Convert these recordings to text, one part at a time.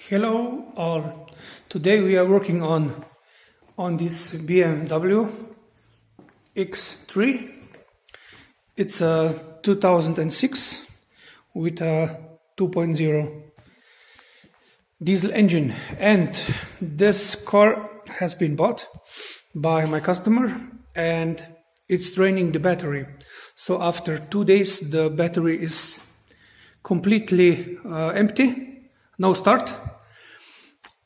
Hello all. Today we are working on this BMW X3. It's a 2006 with a 2.0 diesel engine, and this car has been bought by my customer and it's draining the battery. So after 2 days the battery is completely empty, no start,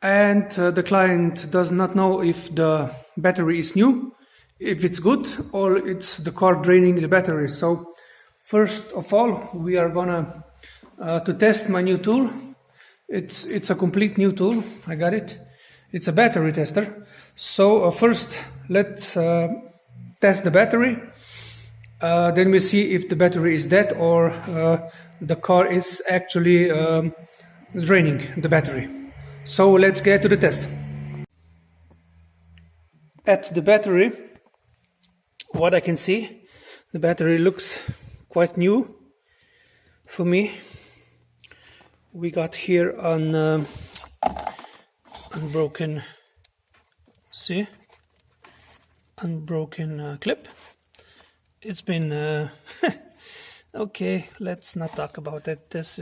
and the client does not know if the battery is new, if it's good, or it's the car draining the battery. So first of all we are gonna to test my new tool. It's a complete new tool. I got it. It's a battery tester. So first let's test the battery, then we see if the battery is dead or the car is actually draining the battery. So let's get to the test. At the battery, what I can see, the battery looks quite new for me. We got here an unbroken, see, unbroken clip. It's been okay, let's not talk about it. This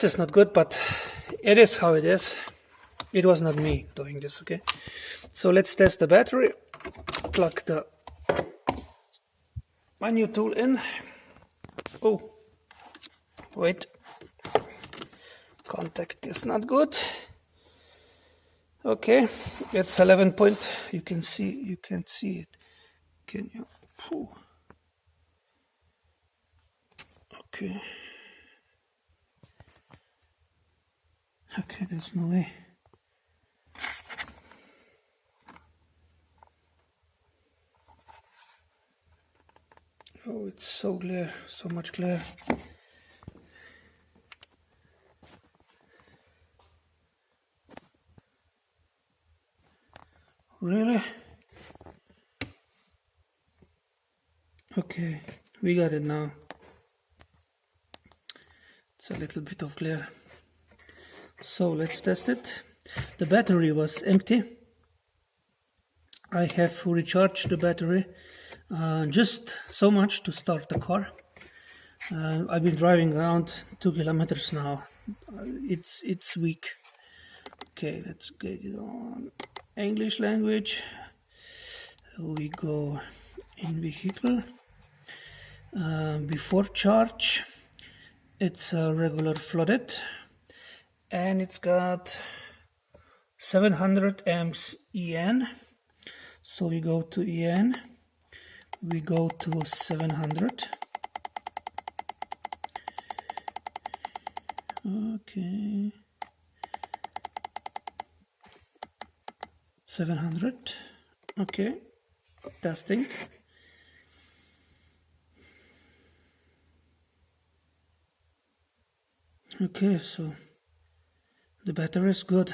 is not good, but it is how it is. It was not me doing this, okay? So let's test the battery. Plug my new tool in. Oh, wait. Contact is not good. Okay, it's 11 point. You can see it. Can you? Ooh. Okay. Okay, there's no way. Oh, it's so glare, so much glare. Really? Okay, we got it now. It's a little bit of glare. So let's test it. The battery was empty. I have recharged the battery just so much to start the car. I've been driving around 2 kilometers now. It's weak. Okay, let's get it on English language. We go in vehicle. Before charge, it's a regular flooded, and it's got 700 amps EN. So we go to EN, we go to 700. Okay, 700. Okay, testing. Okay, so the battery is good.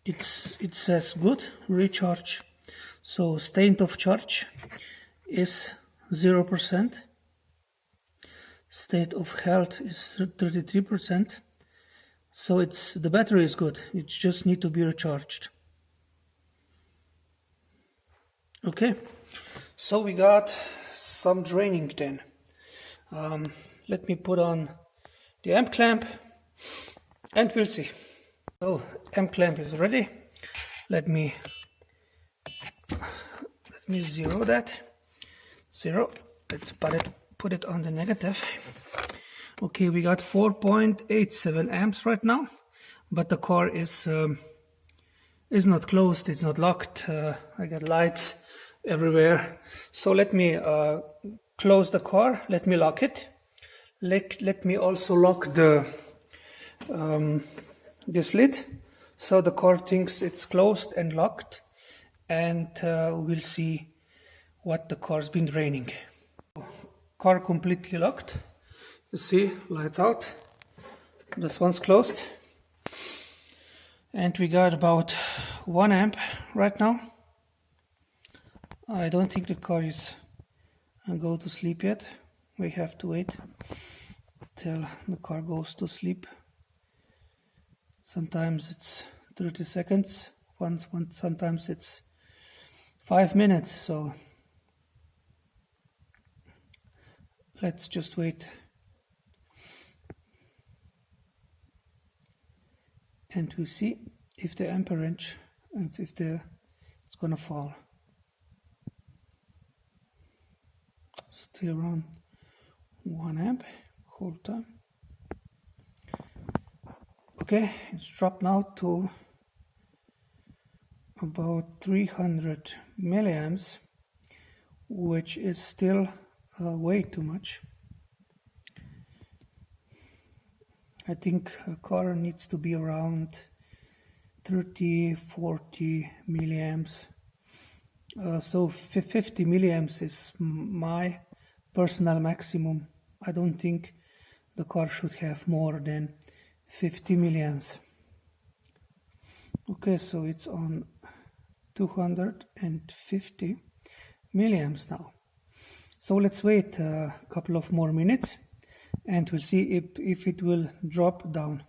It says good recharge. So state of charge is 0%. State of health is 33%. So the battery is good. It just need to be recharged. Okay, so we got some draining then. Let me put on the amp clamp and we'll see. So amp clamp is ready. Let me zero that. Zero. Let's put it on the negative. Okay, we got 4.87 amps right now, but the car is not closed. It's not locked. I got lights everywhere. So let me close the car. Let me lock it. Let me also lock this lid, so the car thinks it's closed and locked, and we'll see what the car's been draining. Car completely locked. You see, lights out. This one's closed, and we got about 1 amp right now. I don't think the car is go to sleep yet. We have to wait. till the car goes to sleep. Sometimes it's 30 seconds, sometimes it's 5 minutes, so let's just wait. And we see if the amperage, and if it's gonna fall. Still around 1 amp whole time. Okay, it's dropped now to about 300 milliamps, which is still way too much. I think a car needs to be around 30-40 milliamps. So 50 milliamps is my personal maximum. I don't think the car should have more than 50 milliamps. Okay, so it's on 250 milliamps now. So let's wait a couple of more minutes and we'll see if it will drop down.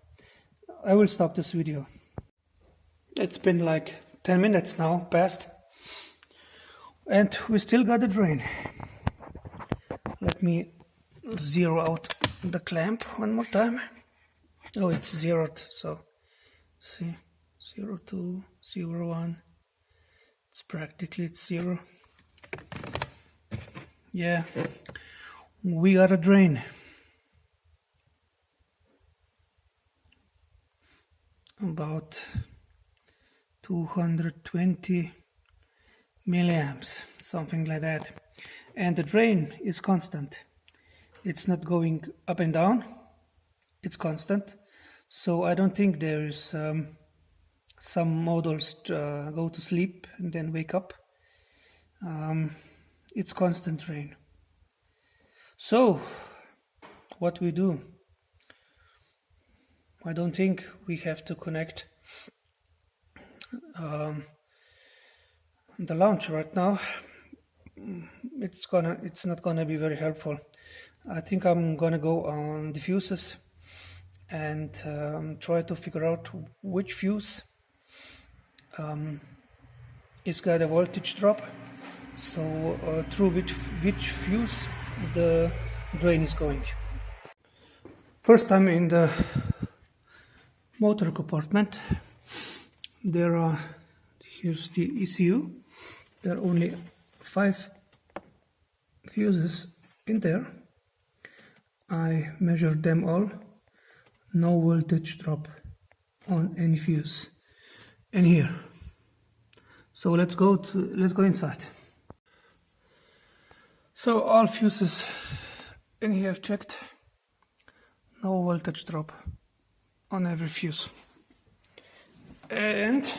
I will stop this video. It's been like 10 minutes now past, and we still got the drain. Let me zero out the clamp one more time. Oh, it's zeroed, so see, 0, 2, 0, 1. It's practically it's 0. Yeah, we got a drain. About 220 milliamps, something like that. And the drain is constant. It's not going up and down. It's constant. So I don't think there is some models go to sleep and then wake up. It's constant drain. So what we do? I don't think we have to connect the launch right now. It's not gonna be very helpful. I think I'm gonna go on the fuses and try to figure out which fuse is got a voltage drop, so through which fuse the drain is going. First time in the motor compartment. Here's the ECU. There are only 5 fuses in there. I measured them all. No voltage drop on any fuse in here. So let's go inside. So all fuses in here checked. No voltage drop on every fuse, and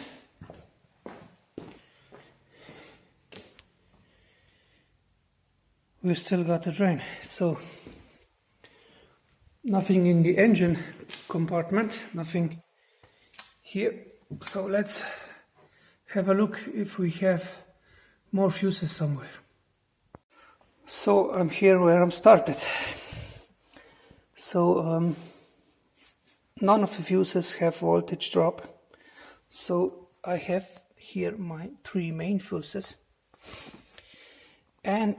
we still got the drain. So nothing in the engine compartment, nothing here. So let's have a look if we have more fuses somewhere. So I'm here where I'm started. So none of the fuses have voltage drop. So I have here my 3 main fuses, and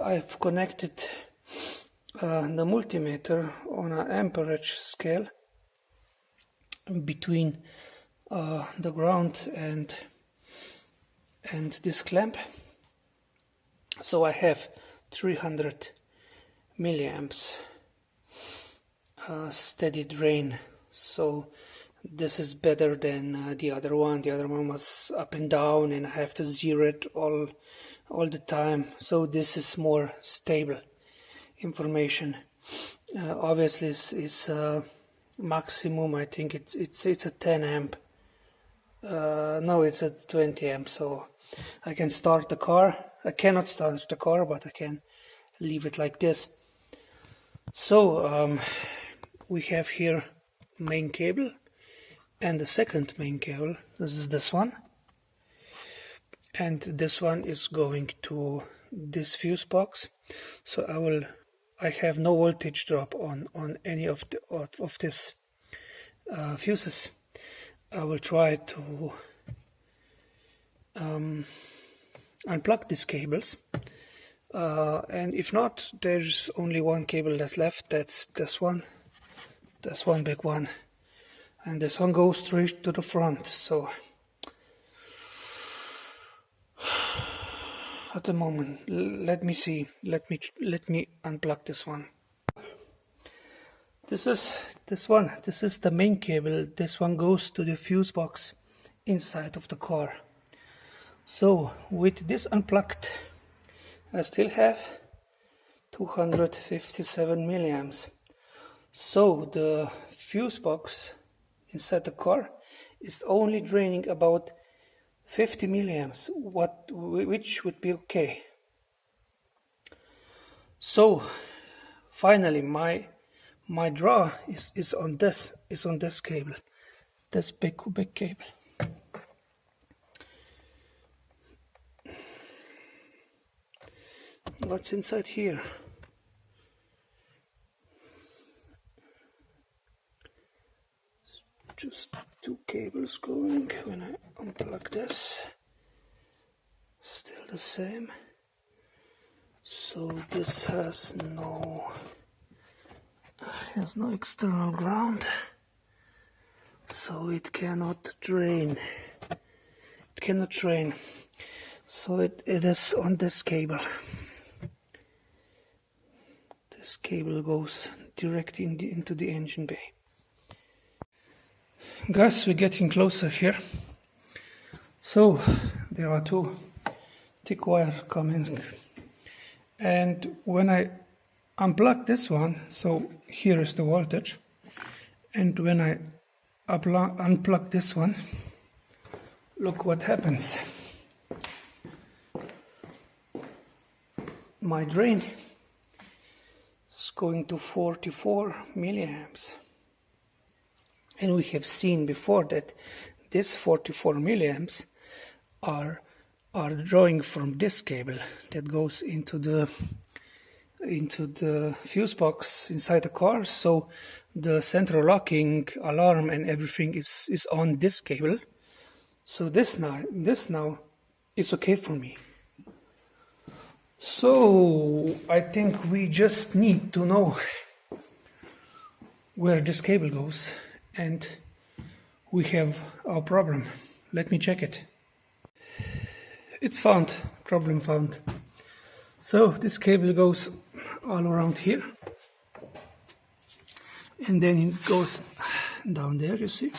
I've connected the multimeter on an amperage scale between the ground and this clamp. So I have 300 milliamps steady drain. So this is better than the other one. The other one was up and down and I have to zero it all the time. So this is more stable information. Obviously is maximum. I think it's a 10 amp. No, it's a 20 amp. So I can start the car. I cannot start the car, but I can leave it like this. So we have here main cable and the second main cable. This is this one, and this one is going to this fuse box. So I will I have no voltage drop on any of this fuses. I will try to unplug these cables, and if not, there's only one cable that's left. That's this one big one, and this one goes straight to the front. So at the moment, let me see. Let me unplug this one. This is the main cable. This one goes to the fuse box inside of the car. So with this unplugged, I still have 257 milliamps. So the fuse box inside the car is only draining about 50 milliamps, which would be okay. So finally my draw is on this cable, this big cable. What's inside here? Just two cables going. When I unplug this, still the same. So this has no external ground, so it cannot drain. So it is on this cable. This cable goes directly into the engine bay. Guys, we're getting closer here. So there are two thick wires coming, and when I unplug this one, so here is the voltage, and when I unplug this one, look what happens. My drain is going to 44 milliamps, and we have seen before that this 44 milliamps are drawing from this cable that goes into the fuse box inside the car. So the central locking, alarm, and everything is on this cable. So this now is okay for me. So I think we just need to know where this cable goes, and we have our problem. Let me check it. It's found. Problem found. So this cable goes all around here, and then it goes down there, you see,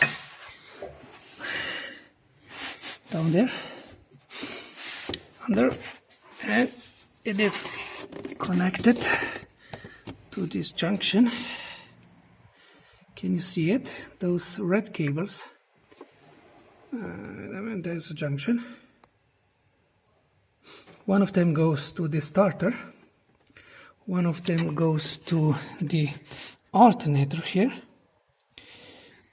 down there, under, and it is connected to this junction. Can you see it? Those red cables. There's a junction. One of them goes to the starter, one of them goes to the alternator here,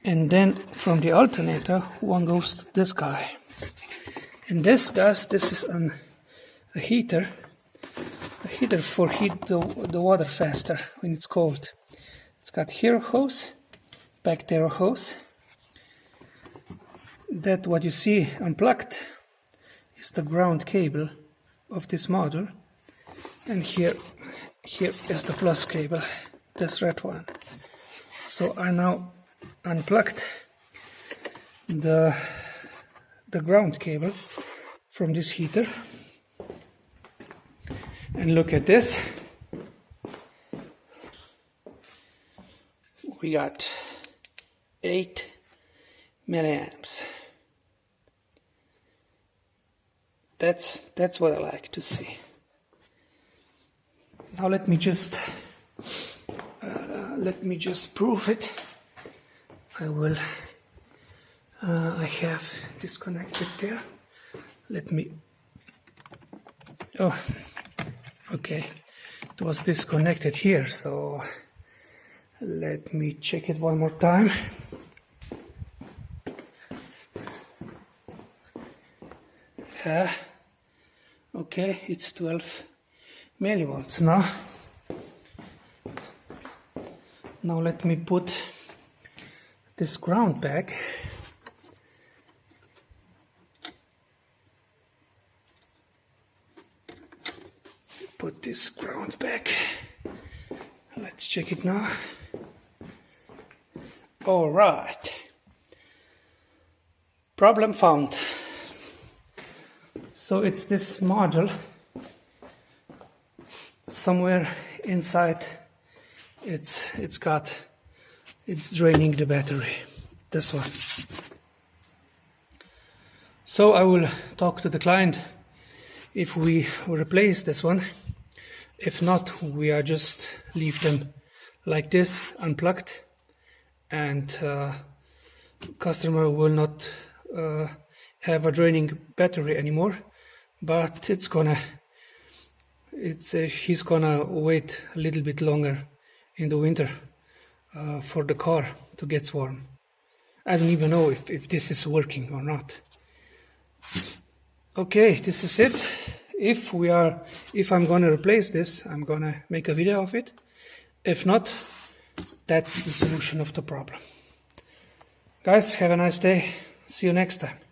and then from the alternator one goes to this guy. And this is a heater for heat the water faster when it's cold. It's got here a hose, back there a hose. That what you see unplugged is the ground cable of this module, and here is the plus cable, this red one. So I now unplugged the ground cable from this heater, and look at this. We got 8 milliamps. That's what I like to see. Now let me just prove it. I have disconnected there. Let me. Oh, okay. It was disconnected here, so let me check it one more time. Okay, it's 12 millivolts now. Now let me put this ground back. Put this ground back. Let's check it now. All right. Problem found. So it's this module. Somewhere inside it's draining the battery. This one. So I will talk to the client if we replace this one. If not, we are just leave them like this, unplugged, and customer will not have a draining battery anymore. But he's gonna wait a little bit longer in the winter for the car to get warm. I don't even know if this is working or not. Okay, this is it. If I'm gonna replace this, I'm gonna make a video of it. If not, that's the solution of the problem. Guys, have a nice day. See you next time.